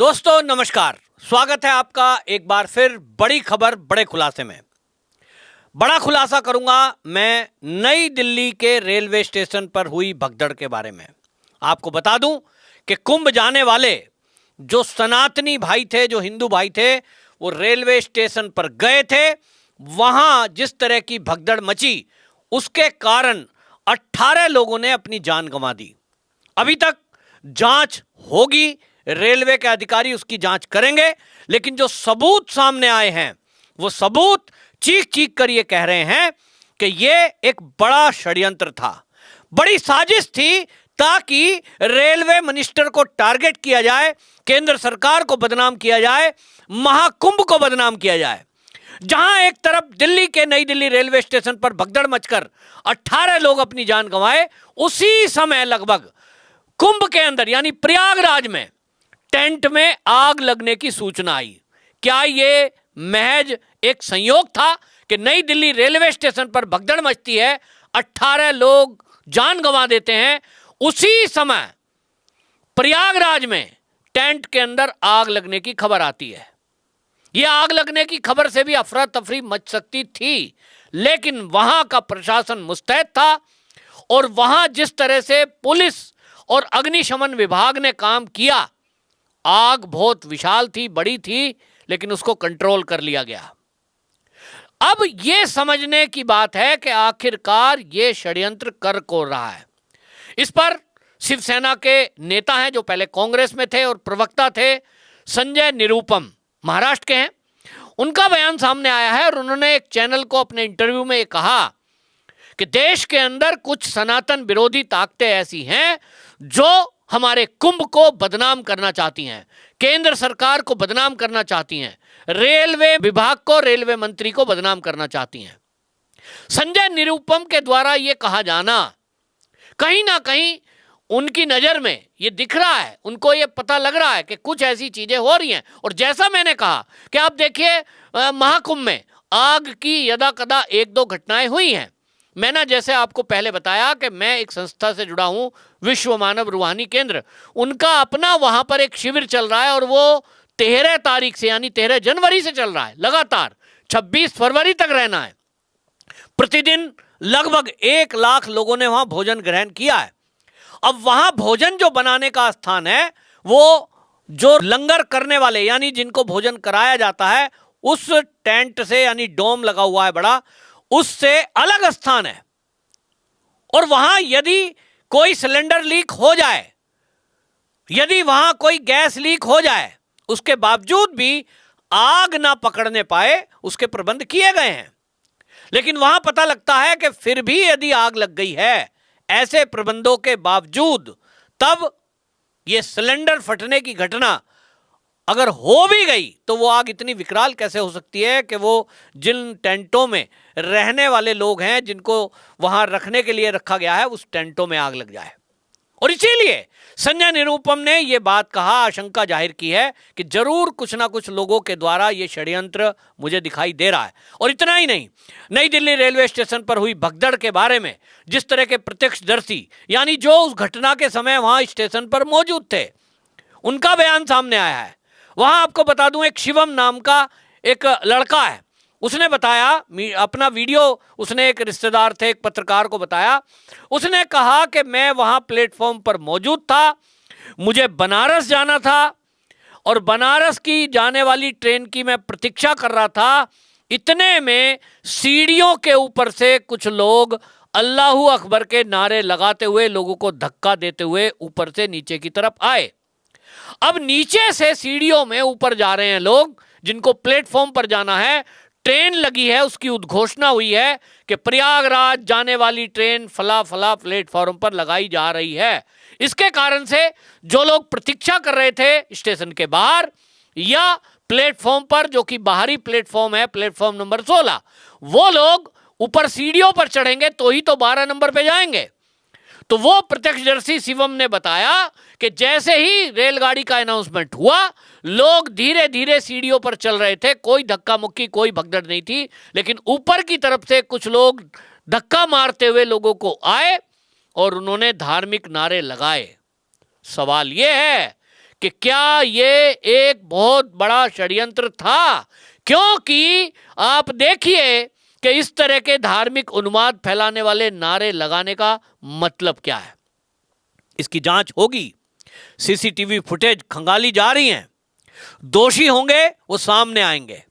दोस्तों नमस्कार, स्वागत है आपका एक बार फिर बड़ी खबर बड़े खुलासे में। बड़ा खुलासा करूंगा मैं नई दिल्ली के रेलवे स्टेशन पर हुई भगदड़ के बारे में। आपको बता दूं कि कुंभ जाने वाले जो सनातनी भाई थे, जो हिंदू भाई थे, वो रेलवे स्टेशन पर गए थे। वहां जिस तरह की भगदड़ मची उसके कारण 18 लोगों ने अपनी जान गंवा दी। अभी तक जांच होगी, रेलवे के अधिकारी उसकी जांच करेंगे, लेकिन जो सबूत सामने आए हैं वो सबूत चीख चीख कर ये कह रहे हैं कि ये एक बड़ा षड्यंत्र था, बड़ी साजिश थी ताकि रेलवे मिनिस्टर को टारगेट किया जाए, केंद्र सरकार को बदनाम किया जाए, महाकुंभ को बदनाम किया जाए। जहां एक तरफ दिल्ली के नई दिल्ली रेलवे स्टेशन पर भगदड़ मचकर 18 लोग अपनी जान गंवाए, उसी समय लगभग कुंभ के अंदर यानी प्रयागराज में टेंट में आग लगने की सूचना आई। क्या यह महज एक संयोग था कि नई दिल्ली रेलवे स्टेशन पर भगदड़ मचती है, 18 लोग जान गंवा देते हैं, उसी समय प्रयागराज में टेंट के अंदर आग लगने की खबर आती है। यह आग लगने की खबर से भी अफरा तफरी मच सकती थी, लेकिन वहां का प्रशासन मुस्तैद था और वहां जिस तरह से पुलिस और अग्निशमन विभाग ने काम किया, आग बहुत विशाल थी, बड़ी थी, लेकिन उसको कंट्रोल कर लिया गया। अब यह समझने की बात है कि आखिरकार यह षड्यंत्र कर कौन रहा है। इस पर शिवसेना के नेता हैं जो पहले कांग्रेस में थे और प्रवक्ता थे, संजय निरुपम, महाराष्ट्र के हैं। उनका बयान सामने आया है और उन्होंने एक चैनल को अपने इंटरव्यू में कहा कि देश के अंदर कुछ सनातन विरोधी ताकतें ऐसी हैं जो हमारे कुंभ को बदनाम करना चाहती हैं, केंद्र सरकार को बदनाम करना चाहती हैं, रेलवे विभाग को, रेलवे मंत्री को बदनाम करना चाहती हैं। संजय निरुपम के द्वारा यह कहा जाना कहीं ना कहीं उनकी नजर में ये दिख रहा है, उनको ये पता लग रहा है कि कुछ ऐसी चीजें हो रही हैं। और जैसा मैंने कहा कि आप देखिए, महाकुंभ में आग की यदा कदा एक दो घटनाएं हुई हैं। मैंने जैसे आपको पहले बताया कि मैं एक संस्था से जुड़ा हूं, विश्व मानव रूहानी केंद्र, उनका अपना वहां पर एक शिविर चल रहा है और वो 13 तारीख से यानी 13 जनवरी से चल रहा है, लगातार 26 फरवरी तक रहना है। प्रतिदिन लगभग 1 लाख लोगों ने वहां भोजन ग्रहण किया है। अब वहां भोजन जो बनाने का स्थान है, वो जो लंगर करने वाले यानी जिनको भोजन कराया जाता है, उस टेंट से यानी डोम लगा हुआ है बड़ा, उससे अलग स्थान है। और वहां यदि कोई सिलेंडर लीक हो जाए, यदि वहां कोई गैस लीक हो जाए, उसके बावजूद भी आग ना पकड़ने पाए, उसके प्रबंध किए गए हैं। लेकिन वहां पता लगता है कि फिर भी यदि आग लग गई है, ऐसे प्रबंधों के बावजूद, तब यह सिलेंडर फटने की घटना अगर हो भी गई तो वो आग इतनी विकराल कैसे हो सकती है कि वो जिन टेंटों में रहने वाले लोग हैं, जिनको वहां रखने के लिए रखा गया है, उस टेंटों में आग लग जाए। और इसीलिए संजय निरुपम ने यह बात कहा, आशंका जाहिर की है कि जरूर कुछ ना कुछ लोगों के द्वारा यह षड्यंत्र मुझे दिखाई दे रहा है। और इतना ही नहीं, नई दिल्ली रेलवे स्टेशन पर हुई भगदड़ के बारे में जिस तरह के प्रत्यक्षदर्शी यानी जो उस घटना के समय वहां स्टेशन पर मौजूद थे, उनका बयान सामने आया है। वहां आपको बता दूं, एक शिवम नाम का एक लड़का है, उसने बताया, अपना वीडियो उसने एक रिश्तेदार थे, एक पत्रकार को बताया। उसने कहा कि मैं वहां प्लेटफॉर्म पर मौजूद था, मुझे बनारस जाना था और बनारस की जाने वाली ट्रेन की मैं प्रतीक्षा कर रहा था। इतने में सीढ़ियों के ऊपर से कुछ लोग अल्लाहू अकबर के नारे लगाते हुए, लोगों को धक्का देते हुए ऊपर से नीचे की तरफ आए। अब नीचे से सीढ़ियों में ऊपर जा रहे हैं लोग, जिनको प्लेटफॉर्म पर जाना है, ट्रेन लगी है, उसकी उद्घोषणा हुई है कि प्रयागराज जाने वाली ट्रेन फला फला प्लेटफॉर्म पर लगाई जा रही है। इसके कारण से जो लोग प्रतीक्षा कर रहे थे स्टेशन के बाहर या प्लेटफॉर्म पर, जो कि बाहरी प्लेटफॉर्म है, प्लेटफॉर्म नंबर 16, वो लोग ऊपर सीढ़ियों पर चढ़ेंगे तो ही तो 12 नंबर पे जाएंगे। तो वो प्रत्यक्षदर्शी शिवम ने बताया कि जैसे ही रेलगाड़ी का अनाउंसमेंट हुआ, लोग धीरे धीरे सीढ़ियों पर चल रहे थे, कोई धक्का मुक्की, कोई भगदड़ नहीं थी, लेकिन ऊपर की तरफ से कुछ लोग धक्का मारते हुए लोगों को आए और उन्होंने धार्मिक नारे लगाए। सवाल यह है कि क्या ये एक बहुत बड़ा षड्यंत्र था, क्योंकि आप देखिए कि इस तरह के धार्मिक उन्माद फैलाने वाले नारे लगाने का मतलब क्या है। इसकी जांच होगी, सीसीटीवी फुटेज खंगाली जा रही हैं, दोषी होंगे वो सामने आएंगे।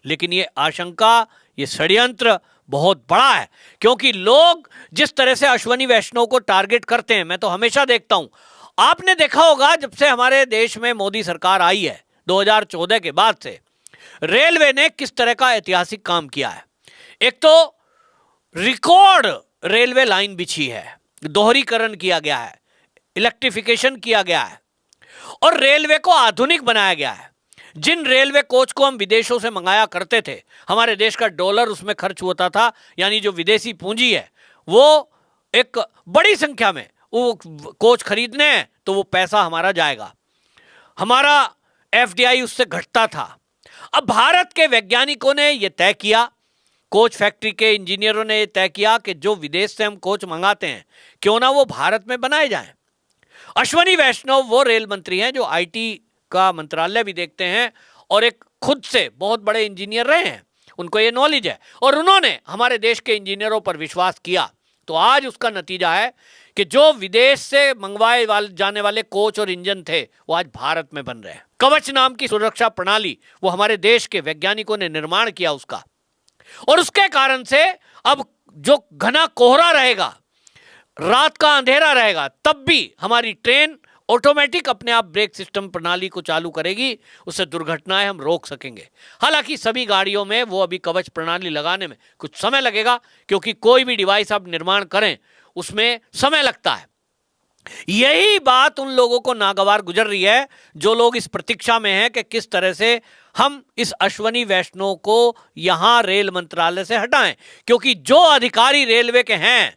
लेकिन ये आशंका, ये षड्यंत्र बहुत बड़ा है, क्योंकि लोग जिस तरह से अश्वनी वैष्णव को टारगेट करते हैं, मैं तो हमेशा देखता हूं, आपने देखा होगा जब से हमारे देश में मोदी सरकार आई है 2014 के बाद से, रेलवे ने किस तरह का ऐतिहासिक काम किया है। एक तो रिकॉर्ड रेलवे लाइन बिछी है, दोहरीकरण किया गया है, इलेक्ट्रिफिकेशन किया गया है और रेलवे को आधुनिक बनाया गया है। जिन रेलवे कोच को हम विदेशों से मंगाया करते थे, हमारे देश का डॉलर उसमें खर्च होता था, यानी जो विदेशी पूंजी है वो एक बड़ी संख्या में वो कोच खरीदने हैं तो वो पैसा हमारा जाएगा, हमारा एफडीआई उससे घटता था। अब भारत के वैज्ञानिकों ने यह तय किया, कोच फैक्ट्री के इंजीनियरों ने यह तय किया कि जो विदेश से हम कोच मंगाते हैं क्यों ना वो भारत में बनाए जाएं। अश्वनी वैष्णव वो रेल मंत्री हैं जो आईटी का मंत्रालय भी देखते हैं और एक खुद से बहुत बड़े इंजीनियर रहे हैं, उनको ये नॉलेज है और उन्होंने हमारे देश के इंजीनियरों पर विश्वास किया। तो आज उसका नतीजा है कि जो विदेश से मंगवाए जाने वाले कोच और इंजन थे वो आज भारत में बन रहे हैं। कवच नाम की सुरक्षा प्रणाली वो हमारे देश के वैज्ञानिकों ने निर्माण किया उसका, और उसके कारण से अब जो घना कोहरा रहेगा, रात का अंधेरा रहेगा, तब भी हमारी ट्रेन ऑटोमेटिक अपने आप ब्रेक सिस्टम प्रणाली को चालू करेगी, उससे दुर्घटनाएं हम रोक सकेंगे। हालांकि सभी गाड़ियों में वो अभी कवच प्रणाली लगाने में कुछ समय लगेगा, क्योंकि कोई भी डिवाइस आप निर्माण करें उसमें समय लगता है। यही बात उन लोगों को नागवार गुजर रही है जो लोग इस प्रतीक्षा में हैं कि किस तरह से हम इस अश्वनी वैष्णव को यहां रेल मंत्रालय से हटाएं, क्योंकि जो अधिकारी रेलवे के हैं,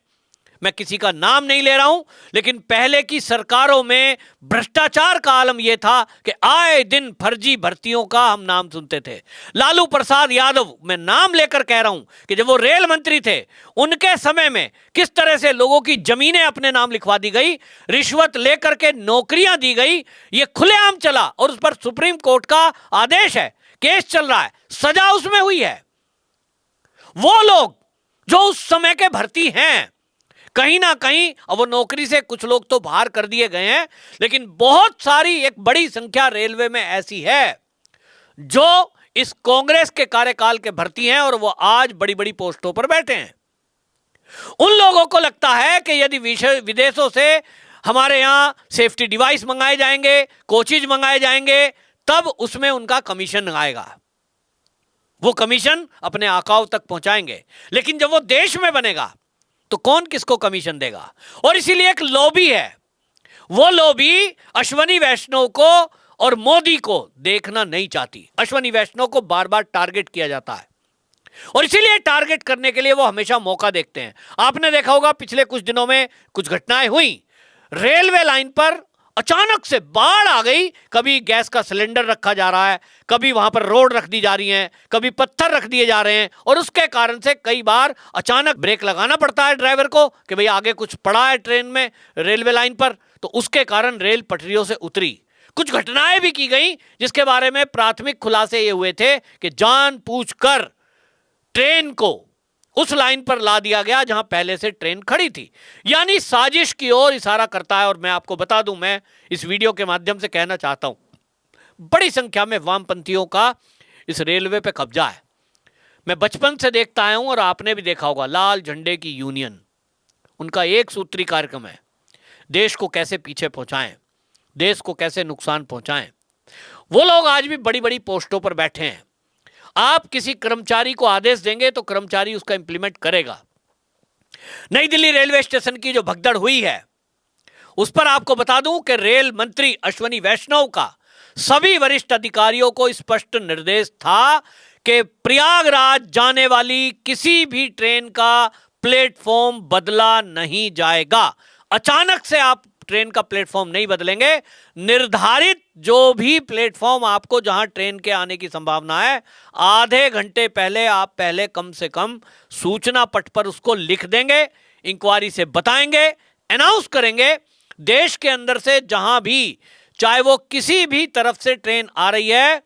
मैं किसी का नाम नहीं ले रहा हूं, लेकिन पहले की सरकारों में भ्रष्टाचार का आलम यह था कि आए दिन फर्जी भर्तियों का हम नाम सुनते थे। लालू प्रसाद यादव, मैं नाम लेकर कह रहा हूं कि जब वो रेल मंत्री थे उनके समय में किस तरह से लोगों की जमीनें अपने नाम लिखवा दी गई, रिश्वत लेकर के नौकरियां दी गई, ये खुलेआम चला और उस पर सुप्रीम कोर्ट का आदेश है, केस चल रहा है, सजा उसमें हुई है। वो लोग जो उस समय के भर्ती हैं, कहीं ना कहीं अब वो नौकरी से कुछ लोग तो बाहर कर दिए गए हैं, लेकिन बहुत सारी एक बड़ी संख्या रेलवे में ऐसी है जो इस कांग्रेस के कार्यकाल के भर्ती हैं और वो आज बड़ी बड़ी पोस्टों पर बैठे हैं। उन लोगों को लगता है कि यदि विदेशों से हमारे यहां सेफ्टी डिवाइस मंगाए जाएंगे, कोचेज मंगाए जाएंगे, तब उसमें उनका कमीशन आएगा, वो कमीशन अपने आकाओं तक पहुंचाएंगे। लेकिन जब वो देश में बनेगा तो कौन किसको कमीशन देगा? और इसीलिए एक लॉबी है, वो लॉबी अश्वनी वैष्णव को और मोदी को देखना नहीं चाहती। अश्वनी वैष्णव को बार बार टारगेट किया जाता है और इसीलिए टारगेट करने के लिए वो हमेशा मौका देखते हैं। आपने देखा होगा पिछले कुछ दिनों में कुछ घटनाएं हुई, रेलवे लाइन पर अचानक से बाढ़ आ गई, कभी गैस का सिलेंडर रखा जा रहा है, कभी वहां पर रोड रख दी जा रही है, कभी पत्थर रख दिए जा रहे हैं, और उसके कारण से कई बार अचानक ब्रेक लगाना पड़ता है ड्राइवर को कि भाई आगे कुछ पड़ा है ट्रेन में, रेलवे लाइन पर, तो उसके कारण रेल पटरियों से उतरी। कुछ घटनाएं भी की गई जिसके बारे में प्राथमिक खुलासे ये हुए थे कि जानबूझकर ट्रेन को उस लाइन पर ला दिया गया जहां पहले से ट्रेन खड़ी थी, यानी साजिश की ओर इशारा करता है। और मैं आपको बता दूं, मैं इस वीडियो के माध्यम से कहना चाहता हूं, बड़ी संख्या में वामपंथियों का इस रेलवे पे कब्जा है। मैं बचपन से देखता आया हूं और आपने भी देखा होगा, लाल झंडे की यूनियन, उनका एक सूत्री कार्यक्रम है, देश को कैसे पीछे पहुंचाएं, देश को कैसे नुकसान पहुंचाएं। वो लोग आज भी बड़ी बड़ी पोस्टों पर बैठे हैं। आप किसी कर्मचारी को आदेश देंगे तो कर्मचारी उसका इंप्लीमेंट करेगा। नई दिल्ली रेलवे स्टेशन की जो भगदड़ हुई है उस पर आपको बता दूं कि रेल मंत्री अश्वनी वैष्णव का सभी वरिष्ठ अधिकारियों को स्पष्ट निर्देश था कि प्रयागराज जाने वाली किसी भी ट्रेन का प्लेटफॉर्म बदला नहीं जाएगा। अचानक से आप ट्रेन का प्लेटफॉर्म नहीं बदलेंगे, निर्धारित जो भी प्लेटफॉर्म आपको जहां ट्रेन के आने की संभावना है, आधे घंटे पहले आप पहले कम से कम सूचना पट पर उसको लिख देंगे, इंक्वायरी से बताएंगे, अनाउंस करेंगे। देश के अंदर से जहां भी चाहे वो किसी भी तरफ से ट्रेन आ रही है,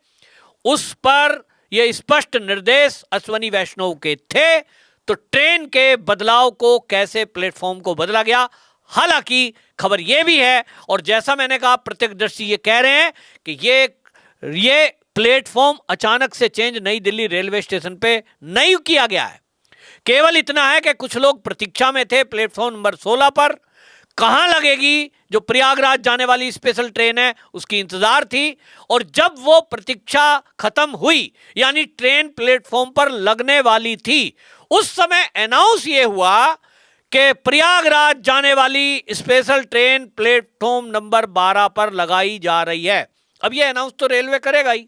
उस पर यह स्पष्ट निर्देश अश्वनी वैष्णव के थे। तो ट्रेन के बदलाव को कैसे प्लेटफॉर्म को बदला गया, हालांकि खबर यह भी है, और जैसा मैंने कहा प्रत्यक्षदर्शी ये कह रहे हैं कि ये प्लेटफॉर्म अचानक से चेंज नई दिल्ली रेलवे स्टेशन पे नहीं किया गया है। केवल इतना है कि कुछ लोग प्रतीक्षा में थे प्लेटफॉर्म नंबर 16 पर, कहां लगेगी जो प्रयागराज जाने वाली स्पेशल ट्रेन है उसकी इंतजार थी। और जब वो प्रतीक्षा खत्म हुई, यानी ट्रेन प्लेटफॉर्म पर लगने वाली थी, उस समय अनाउंस ये हुआ कि प्रयागराज जाने वाली स्पेशल ट्रेन प्लेटफॉर्म नंबर 12 पर लगाई जा रही है। अब ये अनाउंस तो रेलवे करेगा ही।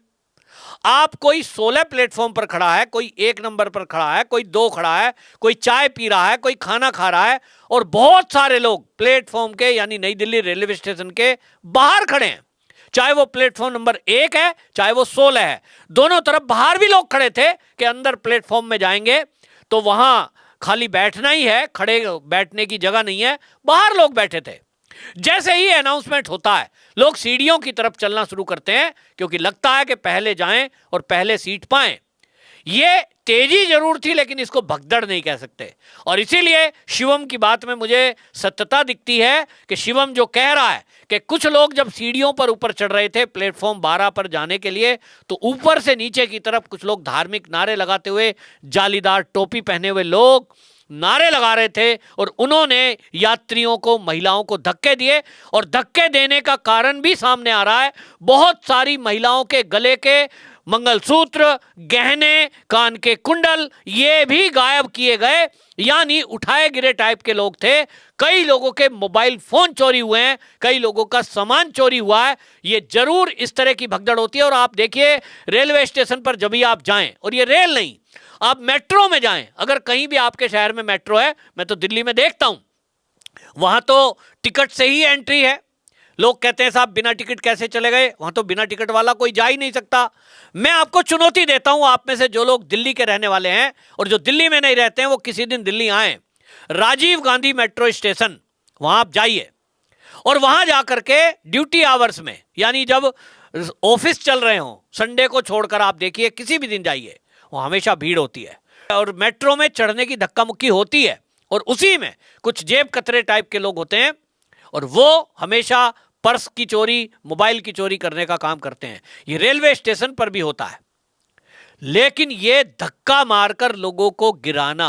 आप कोई 16 प्लेटफॉर्म पर खड़ा है, कोई 1 नंबर पर खड़ा है, कोई 2 खड़ा है, कोई चाय पी रहा है, कोई खाना खा रहा है, और बहुत सारे लोग प्लेटफॉर्म के यानी नई दिल्ली रेलवे स्टेशन के बाहर खड़े हैं। चाहे वो प्लेटफॉर्म नंबर 1 है, चाहे वो 16 है, दोनों तरफ बाहर भी लोग खड़े थे कि अंदर प्लेटफॉर्म में जाएंगे तो वहां खाली बैठना ही है, खड़े बैठने की जगह नहीं है, बाहर लोग बैठे थे। जैसे ही अनाउंसमेंट होता है, लोग सीढ़ियों की तरफ चलना शुरू करते हैं, क्योंकि लगता है कि पहले जाएं और पहले सीट पाएं। ये तेजी जरूर थी, लेकिन इसको भगदड़ नहीं कह सकते। और इसीलिए शिवम की बात में मुझे सत्यता दिखती है कि शिवम जो कह रहा है कि कुछ लोग जब सीढ़ियों पर ऊपर चढ़ रहे थे प्लेटफॉर्म 12 पर जाने के लिए, तो ऊपर से नीचे की तरफ कुछ लोग धार्मिक नारे लगाते हुए, जालीदार टोपी पहने हुए लोग नारे लगा रहे थे, और उन्होंने यात्रियों को, महिलाओं को धक्के दिए। और धक्के देने का कारण भी सामने आ रहा है। बहुत सारी महिलाओं के गले के मंगलसूत्र, गहने, कान के कुंडल, ये भी गायब किए गए, यानी उठाए गिरे टाइप के लोग थे। कई लोगों के मोबाइल फोन चोरी हुए हैं, कई लोगों का सामान चोरी हुआ है। ये जरूर इस तरह की भगदड़ होती है। और आप देखिए रेलवे स्टेशन पर जब भी आप जाएं, और ये रेल नहीं, आप मेट्रो में जाएं, अगर कहीं भी आपके शहर में मेट्रो है, मैं तो दिल्ली में देखता हूं, वहां तो टिकट से ही एंट्री है। लोग कहते हैं साहब बिना टिकट कैसे चले गए, वहां तो बिना टिकट वाला कोई जा ही नहीं सकता। मैं आपको चुनौती देता हूं, आप में से जो लोग दिल्ली के रहने वाले हैं और जो दिल्ली में नहीं रहते हैं, वो किसी दिन दिल्ली आए, राजीव गांधी मेट्रो स्टेशन, वहां आप जाइए, और वहां जाकर के ड्यूटी आवर्स में, यानी जब ऑफिस चल रहे हो, संडे को छोड़कर आप देखिए, किसी भी दिन जाइए, वहां हमेशा भीड़ होती है। और मेट्रो में चढ़ने की धक्का मुक्की होती है, और उसी में कुछ जेब कतरे टाइप के लोग होते हैं, और वो हमेशा पर्स की चोरी, मोबाइल की चोरी करने का काम करते हैं। ये रेलवे स्टेशन पर भी होता है। लेकिन ये धक्का मारकर लोगों को गिराना,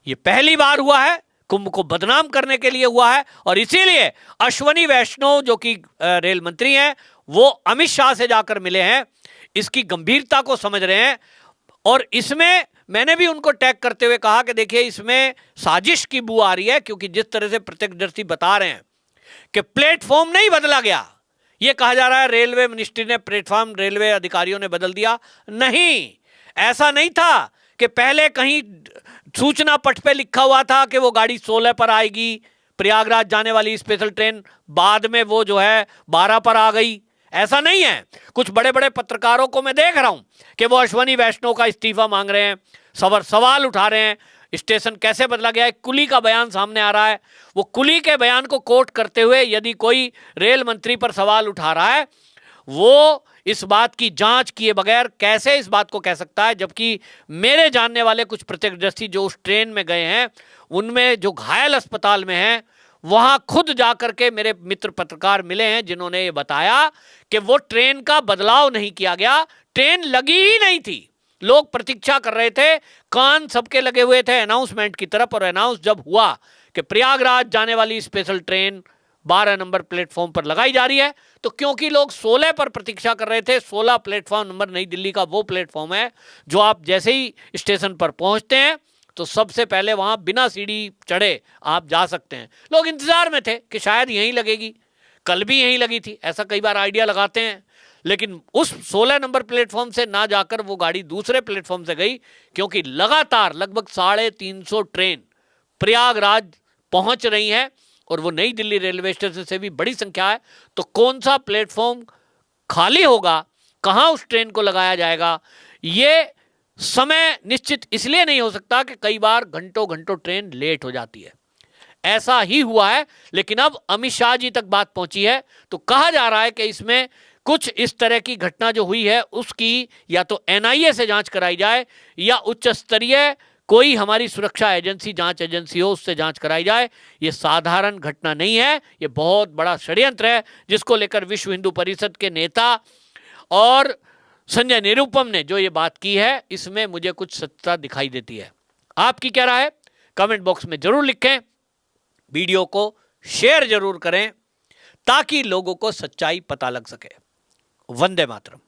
ये पहली बार हुआ है, कुंभ को बदनाम करने के लिए हुआ है। और इसीलिए अश्वनी वैष्णव जो कि रेल मंत्री हैं, वो अमित शाह से जाकर मिले हैं, इसकी गंभीरता को समझ रहे हैं। और इसमें मैंने भी उनको टैग करते हुए कहा कि देखिए इसमें साजिश की बू आ रही है, क्योंकि जिस तरह से प्रत्यक्षदर्शी बता रहे हैं कि प्लेटफॉर्म नहीं बदला गया, यह कहा जा रहा है रेलवे मिनिस्ट्री ने प्लेटफॉर्म रेलवे अधिकारियों ने बदल दिया। नहीं, ऐसा नहीं था कि पहले कहीं सूचना पट पे लिखा हुआ था कि वो गाड़ी 16 पर आएगी, प्रयागराज जाने वाली स्पेशल ट्रेन, बाद में वो जो है 12 पर आ गई। ऐसा नहीं है। कुछ बड़े बड़े पत्रकारों को मैं देख रहा हूं कि वो अश्वनी वैष्णव का इस्तीफा मांग रहे हैं, सवाल उठा रहे हैं, स्टेशन कैसे बदला गया है। कुली का बयान सामने आ रहा है, वो कुली के बयान को कोट करते हुए यदि कोई रेल मंत्री पर सवाल उठा रहा है, वो इस बात की जांच किए बगैर कैसे इस बात को कह सकता है। जबकि मेरे जानने वाले कुछ प्रत्यक्षदर्शी जो उस ट्रेन में गए हैं, उनमें जो घायल अस्पताल में हैं, वहां खुद जाकर के मेरे मित्र पत्रकार मिले हैं, जिन्होंने ये बताया कि वो ट्रेन का बदलाव नहीं किया गया, ट्रेन लगी ही नहीं थी, लोग प्रतीक्षा कर रहे थे, कान सबके लगे हुए थे अनाउंसमेंट की तरफ। और अनाउंस जब हुआ कि प्रयागराज जाने वाली स्पेशल ट्रेन 12 नंबर प्लेटफॉर्म पर लगाई जा रही है, तो क्योंकि लोग 16 पर प्रतीक्षा कर रहे थे, 16 प्लेटफॉर्म नंबर नई दिल्ली का वो प्लेटफॉर्म है जो आप जैसे ही स्टेशन पर पहुंचते हैं तो सबसे पहले वहां बिना सीढ़ी चढ़े आप जा सकते हैं। लोग इंतजार में थे कि शायद यहीं लगेगी, कल भी यहीं लगी थी, ऐसा कई बार आइडिया लगाते हैं। लेकिन उस 16 नंबर प्लेटफॉर्म से ना जाकर वो गाड़ी दूसरे प्लेटफॉर्म से गई, क्योंकि लगातार लगभग 350 ट्रेन प्रयागराज पहुंच रही हैं, और वो नई दिल्ली रेलवे स्टेशन से भी बड़ी संख्या है। तो कौन सा प्लेटफॉर्म खाली होगा, कहां उस ट्रेन को लगाया जाएगा, ये समय निश्चित इसलिए नहीं हो सकता कि कई बार घंटों घंटों ट्रेन लेट हो जाती है। ऐसा ही हुआ है। लेकिन अब अमित शाह जी तक बात पहुंची है, तो कहा जा रहा है कि इसमें कुछ इस तरह की घटना जो हुई है उसकी या तो एनआईए से जांच कराई जाए या उच्च स्तरीय कोई हमारी सुरक्षा एजेंसी, जांच एजेंसी हो, उससे जांच कराई जाए। ये साधारण घटना नहीं है, ये बहुत बड़ा षड्यंत्र है जिसको लेकर विश्व हिंदू परिषद के नेता और संजय निरुपम ने जो ये बात की है, इसमें मुझे कुछ सत्यता दिखाई देती है। आपकी क्या राय है? कमेंट बॉक्स में जरूर लिखें। वीडियो को शेयर जरूर करें ताकि लोगों को सच्चाई पता लग सके। वंदे मातरम।